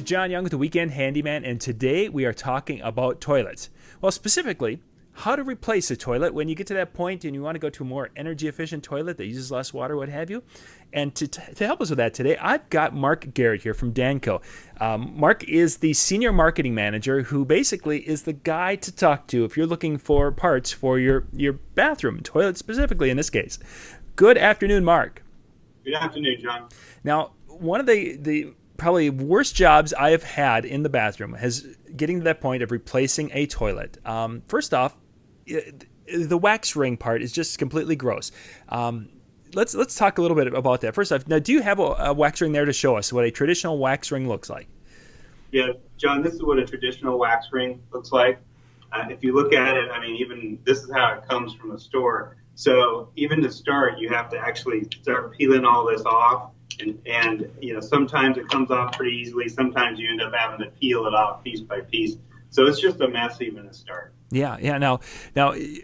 John Young with the Weekend Handyman, and today we are talking about toilets. Well, specifically, how to replace a toilet when you get to that point and you want to go to a more energy efficient toilet that uses less water, what have you. And to help us with that today, I've got Mark Garrett here from Danco. Mark is the senior marketing manager who basically is the guy to talk to if you're looking for parts for your bathroom, toilet specifically in this case. Good afternoon, Mark. Good afternoon, John. Now, one of the probably worst jobs I have had in the bathroom is getting to that point of replacing a toilet. First off, the wax ring part is just completely gross. Let's talk a little bit about that. First off, now do you have a wax ring there to show us what a traditional wax ring looks like? Yeah, John, this is what a traditional wax ring looks like. If you look at it, I mean, even this is how it comes from the store. So even to start, you have to actually start peeling all this off. And you know, sometimes it comes off pretty easily. Sometimes you end up having to peel it off piece by piece. So it's just a mess even to start. Yeah. Now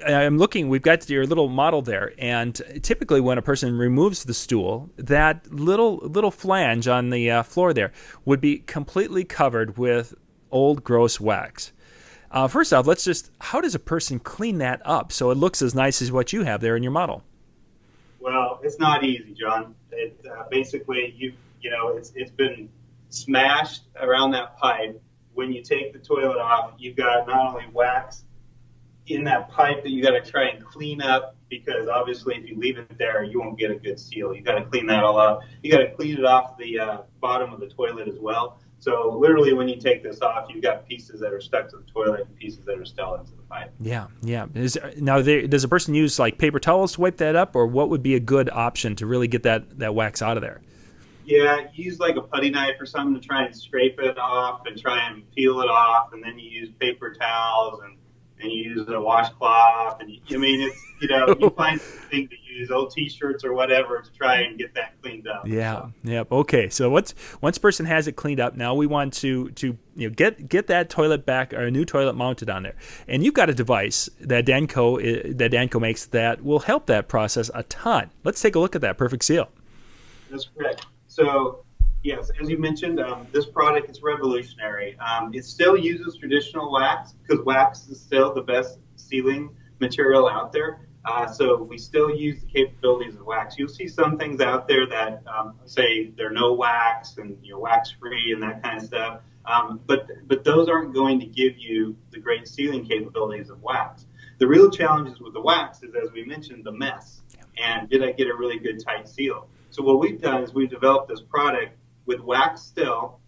I'm looking. We've got your little model there, and typically when a person removes the stool, that little flange on the floor there would be completely covered with old gross wax. First off, how does a person clean that up so it looks as nice as what you have there in your model? Well, it's not easy, John. Basically, it's been smashed around that pipe. When you take the toilet off, you've got not only wax in that pipe that you got to try and clean up, because obviously if you leave it there, you won't get a good seal. You got to clean that all up. You got to clean it off the bottom of the toilet as well. So literally, when you take this off, you've got pieces that are stuck to the toilet and pieces that are still into the pipe. Yeah. Does a person use like paper towels to wipe that up, or what would be a good option to really get that wax out of there? Yeah, use like a putty knife or something to try and scrape it off and try and peel it off, and then you use paper towels and you use a washcloth, and you find something to use, old T-shirts or whatever, to try and get that cleaned up. Yeah. Yep. Okay. So once a person has it cleaned up, now we want to get that toilet back, or a new toilet mounted on there. And you've got a device that Danco makes that will help that process a ton. Let's take a look at that Perfect Seal. That's correct. So, yes, as you mentioned, this product is revolutionary. It still uses traditional wax because wax is still the best sealing material out there. So we still use the capabilities of wax. You'll see some things out there that say they're no wax and you're wax free and that kind of stuff. But those aren't going to give you the great sealing capabilities of wax. The real challenges with the wax is, as we mentioned, the mess. And did I get a really good tight seal? So what we've done is we've developed this product with wax still,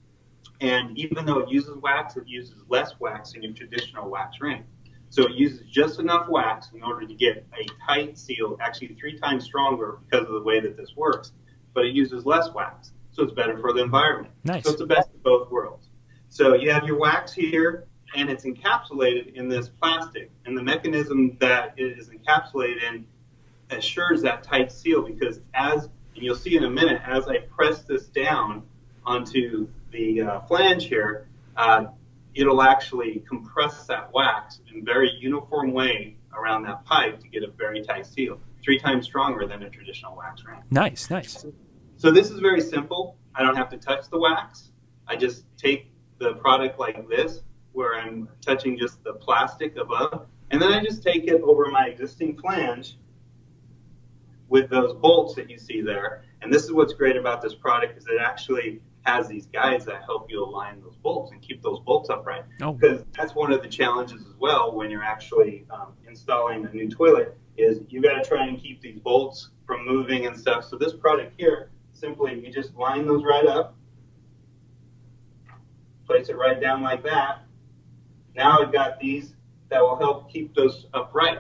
and even though it uses wax, it uses less wax than your traditional wax ring. So it uses just enough wax in order to get a tight seal, actually 3 times stronger because of the way that this works, but it uses less wax, so it's better for the environment. Nice. So it's the best of both worlds. So you have your wax here, and it's encapsulated in this plastic, and the mechanism that it is encapsulated in assures that tight seal, because and you'll see in a minute, as I press this down onto the flange here, it'll actually compress that wax in a very uniform way around that pipe to get a very tight seal, 3 times stronger than a traditional wax ring. Nice. So this is very simple. I don't have to touch the wax. I just take the product like this, where I'm touching just the plastic above, and then I just take it over my existing flange with those bolts that you see there. And this is what's great about this product, is it actually has these guides that help you align those bolts and keep those bolts upright. Because that's one of the challenges as well when you're actually installing a new toilet, is you got to try and keep these bolts from moving and stuff. So this product here, simply you just line those right up, place it right down like that. Now I've got these that will help keep those upright.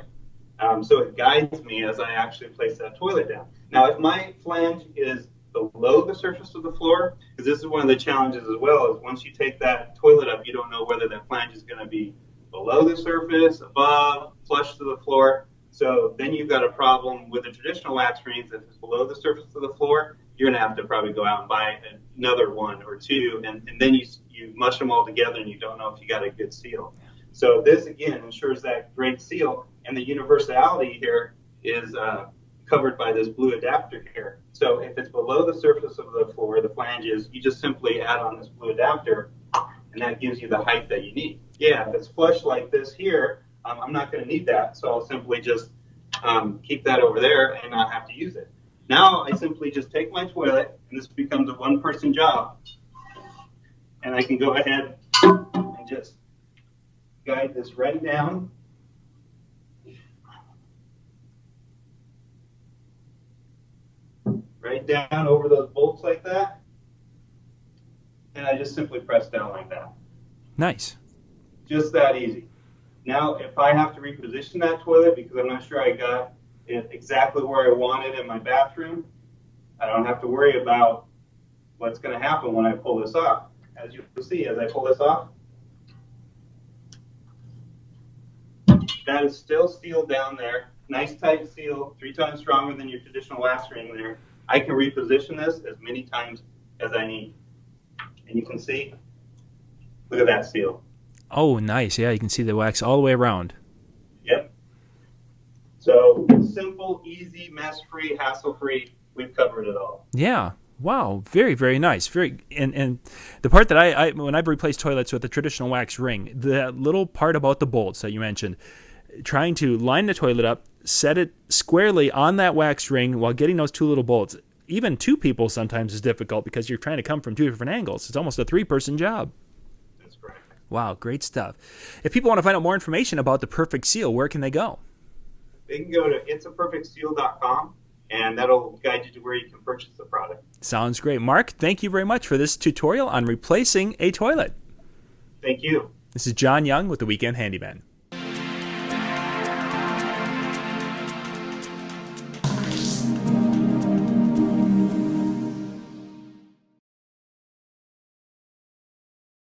So it guides me as I actually place that toilet down. Now, if my flange is below the surface of the floor, because this is one of the challenges as well, is once you take that toilet up, you don't know whether that flange is going to be below the surface, above, flush to the floor. So then you've got a problem with the traditional wax rings. If it's below the surface of the floor, you're going to have to probably go out and buy another one or two, and then you mush them all together and you don't know if you got a good seal. So this, again, ensures that great seal, and the universality here is covered by this blue adapter here. So if it's below the surface of the floor, the flanges, you just simply add on this blue adapter, and that gives you the height that you need. Yeah, if it's flush like this here, I'm not going to need that, so I'll simply just keep that over there and not have to use it. Now I simply just take my toilet, and this becomes a one-person job, and I can go ahead and just guide this right down. Right down over those bolts like that. And I just simply press down like that. Nice. Just that easy. Now, if I have to reposition that toilet because I'm not sure I got it exactly where I want it in my bathroom, I don't have to worry about what's going to happen when I pull this off. As you can see, as I pull this off, that is still sealed down there. Nice tight seal, 3 times stronger than your traditional wax ring there. I can reposition this as many times as I need. And you can see, look at that seal. Oh, nice. Yeah, you can see the wax all the way around. Yep. So simple, easy, mess-free, hassle-free. We've covered it all. Yeah. Wow. Very, very nice. Very. And the part that I when I've replaced toilets with the traditional wax ring, the little part about the bolts that you mentioned, trying to line the toilet up, set it squarely on that wax ring while getting those 2 little bolts. Even 2 people sometimes is difficult because you're trying to come from 2 different angles. It's almost a 3-person job. That's correct. Wow, great stuff. If people want to find out more information about the Perfect Seal, where can they go? They can go to itsaperfectseal.com, and that'll guide you to where you can purchase the product. Sounds great. Mark, thank you very much for this tutorial on replacing a toilet. Thank you. This is John Young with the Weekend Handyman.